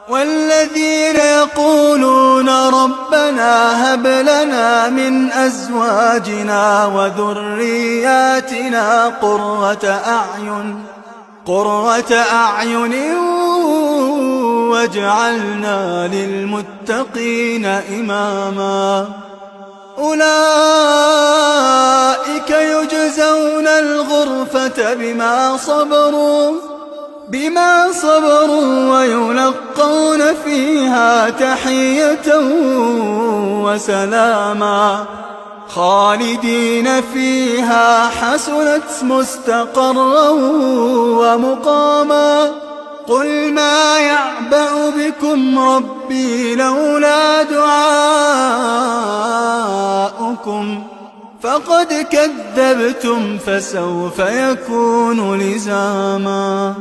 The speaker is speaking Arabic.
والذين يقولون ربنا هب لنا من أزواجنا وذرياتنا قرة أعين واجعلنا للمتقين إماما. أولئك يجزون الغرفة بما صبروا ويلقون فيها تحية وسلاما خالدين فيها حسنت مستقرا ومقاما. قل ما يعبأ بكم ربي لولا دعاؤكم فقد كذبتم فسوف يكون لزاما.